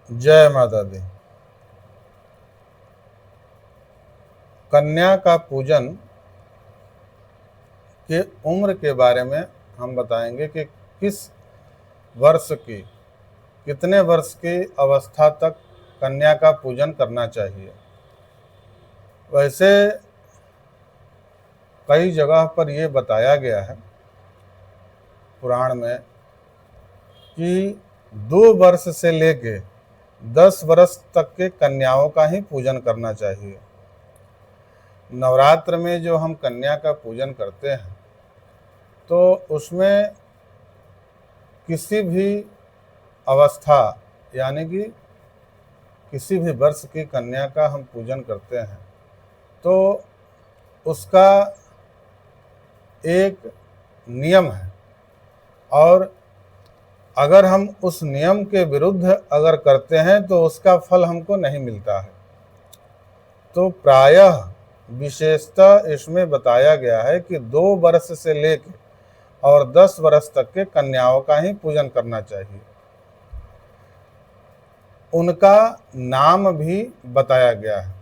जय माता दी। कन्या का पूजन के उम्र के बारे में हम बताएंगे कि किस वर्ष की, कितने वर्ष की अवस्था तक कन्या का पूजन करना चाहिए। वैसे कई जगह पर यह बताया गया है पुराण में कि 2 वर्ष से लेके 10 वर्ष तक के कन्याओं का ही पूजन करना चाहिए। नवरात्र में जो हम कन्या का पूजन करते हैं तो उसमें किसी भी अवस्था यानी कि किसी भी वर्ष की कन्या का हम पूजन करते हैं तो उसका एक नियम है, और अगर हम उस नियम के विरुद्ध अगर करते हैं तो उसका फल हमको नहीं मिलता है। तो प्रायः विशेषतः इसमें बताया गया है कि 2 वर्ष से लेकर और 10 वर्ष तक के कन्याओं का ही पूजन करना चाहिए। उनका नाम भी बताया गया है।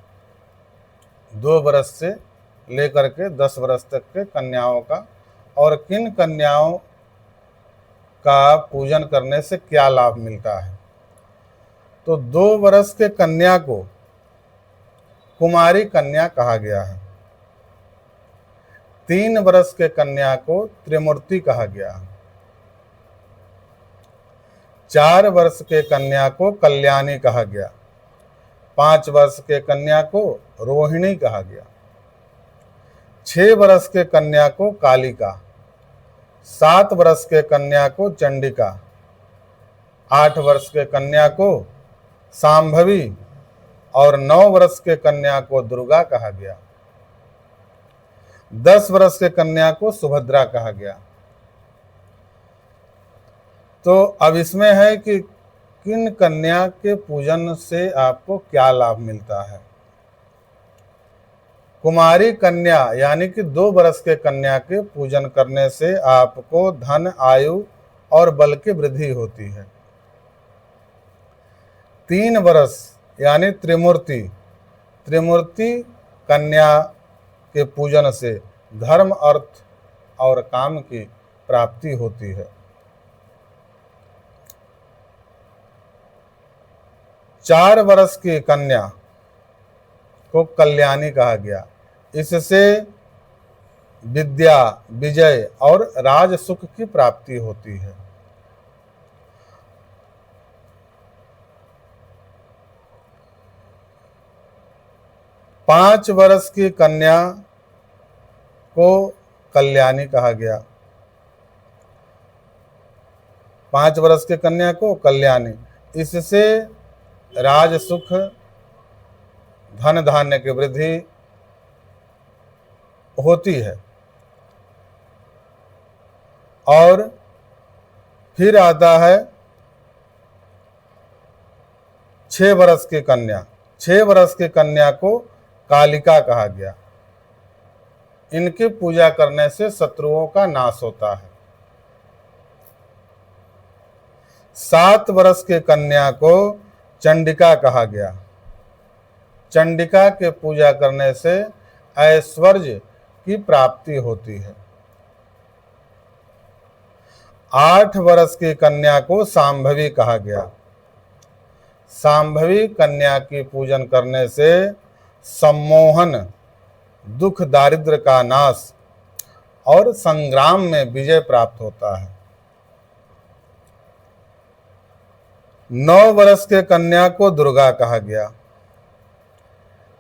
2 वर्ष से लेकर के 10 वर्ष तक के कन्याओं का, और किन कन्याओं का पूजन करने से क्या लाभ मिलता है। तो 2 वर्ष के कन्या को कुमारी कन्या कहा गया है। 3 वर्ष के कन्या को त्रिमूर्ति कहा गया है। 4 वर्ष के कन्या को कल्याणी कहा गया। 5 वर्ष के कन्या को रोहिणी कहा गया। 6 वर्ष के कन्या को कालिका। 7 वर्ष के कन्या को चंडिका। 8 वर्ष के कन्या को सांभवी और 9 वर्ष के कन्या को दुर्गा कहा गया। 10 वर्ष के कन्या को सुभद्रा कहा गया। तो अब इसमें है कि किन कन्या के पूजन से आपको क्या लाभ मिलता है। कुमारी कन्या यानी कि 2 वर्ष के कन्या के पूजन करने से आपको धन, आयु और बल की वृद्धि होती है। 3 वर्ष यानी त्रिमूर्ति कन्या के पूजन से धर्म, अर्थ और काम की प्राप्ति होती है। 4 वर्ष की कन्या को कल्याणी कहा गया। इससे विद्या, विजय और राज सुख की प्राप्ति होती है। 5 वर्ष की कन्या को कल्याणी कहा गया। 5 वर्ष के कन्या को कल्याणी, इससे राज सुख, धन धान्य की वृद्धि होती है। और फिर आता है 6 वर्ष की कन्या। 6 वर्ष की कन्या को कालिका कहा गया। इनकी पूजा करने से शत्रुओं का नाश होता है। 7 वर्ष के कन्या को चंडिका कहा गया। चंडिका के पूजा करने से ऐश्वर्य की प्राप्ति होती है। 8 वर्ष की कन्या को सांभवी कहा गया। सांभवी कन्या की पूजन करने से सम्मोहन, दुख, दारिद्र्य का नाश और संग्राम में विजय प्राप्त होता है। 9 वर्ष के कन्या को दुर्गा कहा गया।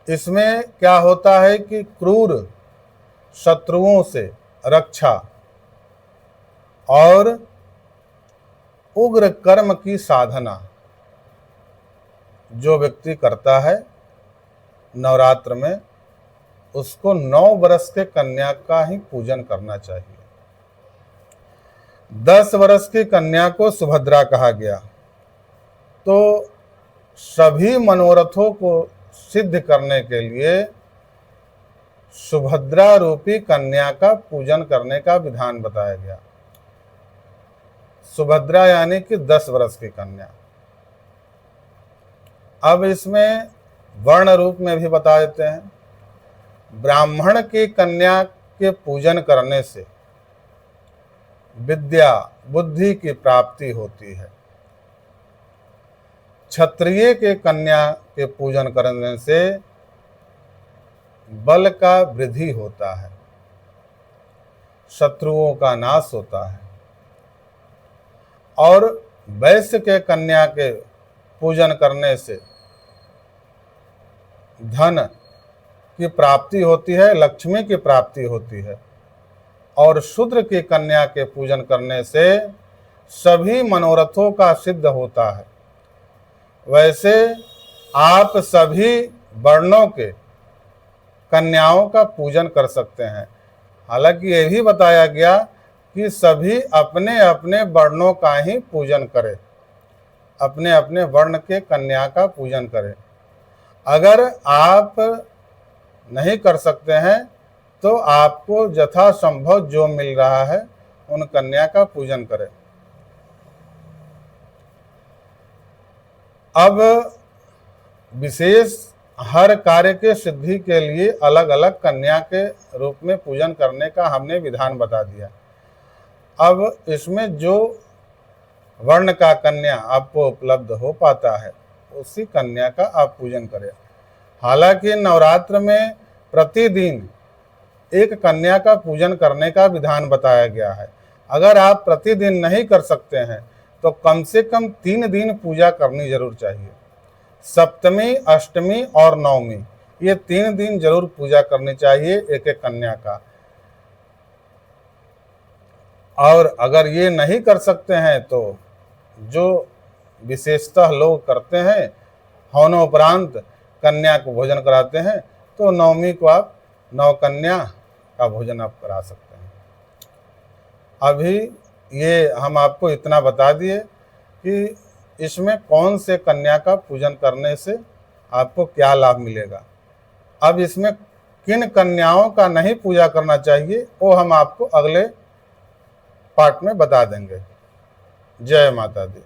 इसमें क्या होता है कि क्रूर शत्रुओं से रक्षा और उग्र कर्म की साधना जो व्यक्ति करता है नवरात्र में, उसको 9 वर्ष के कन्या का ही पूजन करना चाहिए। 10 वर्ष की कन्या को सुभद्रा कहा गया। तो सभी मनोरथों को सिद्ध करने के लिए सुभद्रा रूपी कन्या का पूजन करने का विधान बताया गया। सुभद्रा यानी कि 10 वर्ष की कन्या। अब इसमें वर्ण रूप में भी बता देते हैं। ब्राह्मण की कन्या के पूजन करने से विद्या बुद्धि की प्राप्ति होती है। क्षत्रिय के कन्या के पूजन करने से बल का वृद्धि होता है, शत्रुओं का नाश होता है। और वैश्य के कन्या के पूजन करने से धन की प्राप्ति होती है, लक्ष्मी की प्राप्ति होती है। और शूद्र की कन्या के पूजन करने से सभी मनोरथों का सिद्ध होता है। वैसे आप सभी वर्णों के कन्याओं का पूजन कर सकते हैं। हालांकि यह भी बताया गया कि सभी अपने अपने वर्णों का ही पूजन करें, अपने अपने वर्ण के कन्या का पूजन करें। अगर आप नहीं कर सकते हैं तो आपको यथासंभव जो मिल रहा है उन कन्या का पूजन करें। अब विशेष हर कार्य के सिद्धि के लिए अलग अलग कन्या के रूप में पूजन करने का हमने विधान बता दिया। अब इसमें जो वर्ण का कन्या आपको उपलब्ध हो पाता है उसी कन्या का आप पूजन करें। हालांकि नवरात्र में प्रतिदिन एक कन्या का पूजन करने का विधान बताया गया है। अगर आप प्रतिदिन नहीं कर सकते हैं तो कम से कम 3 दिन पूजा करनी जरूर चाहिए। सप्तमी, अष्टमी और नवमी, ये 3 दिन जरूर पूजा करनी चाहिए एक एक कन्या का। और अगर ये नहीं कर सकते हैं तो जो विशेषतः लोग करते हैं, हवनोपरांत कन्या को भोजन कराते हैं, तो नवमी को आप नवकन्या का भोजन आप करा सकते हैं। अभी ये हम आपको इतना बता दिए कि इसमें कौन से कन्या का पूजन करने से आपको क्या लाभ मिलेगा। अब इसमें किन कन्याओं का नहीं पूजा करना चाहिए वो हम आपको अगले पार्ट में बता देंगे। जय माता दी।